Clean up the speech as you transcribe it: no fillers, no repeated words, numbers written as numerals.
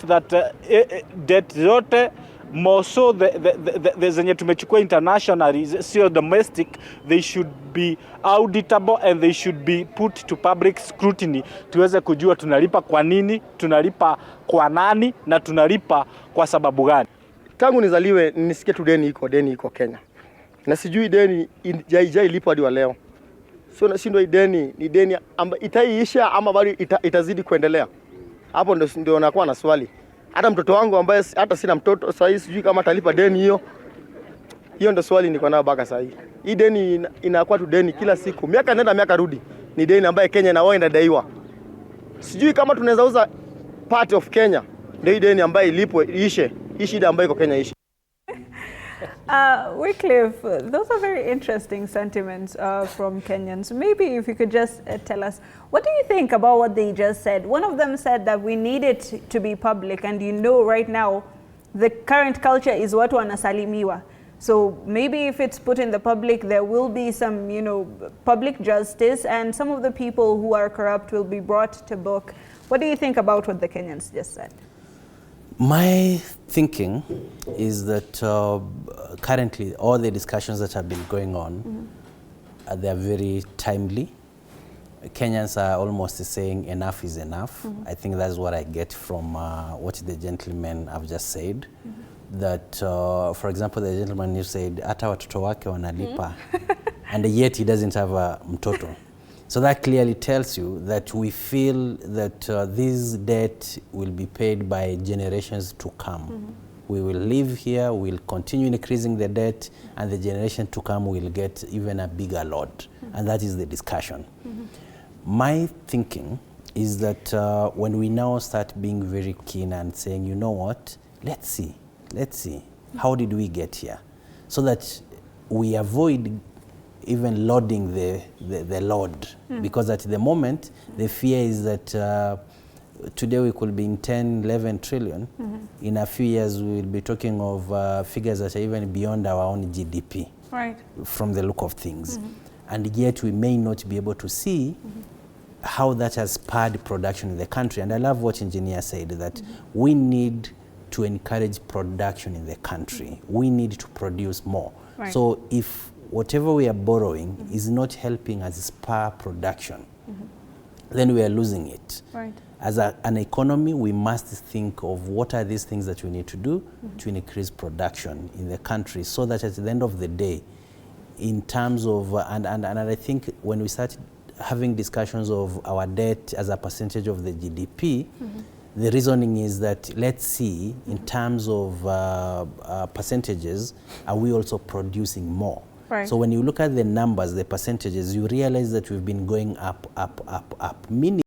that debt zote more so the zenye tumechukua internationally, sio domestic, they should be auditable and they should be put to public scrutiny, tuweze kujua tunalipa kwa nini, tunalipa kwa nani na tunalipa kwa sababu gani. Tangu nizaliwe nisikie tu deni iko Kenya. Na sijui deni ilipo hadi wa leo. Sio nashindwa deni ni deni itaiisha ama bado itazidi kuendelea. Hapo ndio nakuwa na swali. Hata mtoto wangu ambaye hata sina mtoto sasa hivi sijui kama atalipa deni hiyo. Hiyo ndio swali niko nayo mpaka sasa hivi. Hii deni inakuwa tu deni kila siku. Miaka nenda miaka rudi. Ni deni ambaye Kenya na wao inadaiwa. Sijui kama tunaweza uza part of Kenya ndio deni ambaye ilipo iishe. Hii shida ambayo iko Kenya iishe. Wycliff, those are very interesting sentiments from Kenyans. Maybe if you could just tell us, what do you think about what they just said? One of them said that we need it to be public, and you know right now the current culture is watu wanasalimiwa. So maybe if it's put in the public, there will be some, you know, public justice, and some of the people who are corrupt will be brought to book. What do you think about what the Kenyans just said? My thinking is that currently all the discussions that have been going on, they are very timely. Kenyans are almost saying enough is enough. I think that's what I get from what the gentlemen have just said. That, for example, the gentleman who said, "Ata watoto wake wanalipa," and yet he doesn't have a mtoto. So that clearly tells you that we feel that this debt will be paid by generations to come. We will live here, we'll continue increasing the debt, and the generation to come will get even a bigger load. And that is the discussion. My thinking is that when we now start being very keen and saying, you know what, let's see, how did we get here? So that we avoid even loading the load, because at the moment the fear is that today we could be in 10, 11 trillion. In a few years we will be talking of figures that are even beyond our own GDP, right, from the look of things. And yet we may not be able to see how that has spurred production in the country. And I love what engineer said, that we need to encourage production in the country. We need to produce more. Right. So if whatever we are borrowing is not helping us spur production, then we are losing it. Right. As an economy, we must think of what are these things that we need to do to increase production in the country, so that at the end of the day, in terms of, and I think when we start having discussions of our debt as a percentage of the GDP, the reasoning is that, let's see, in terms of percentages, are we also producing more? Right. So when you look at the numbers, the percentages, you realize that we've been going up, meaning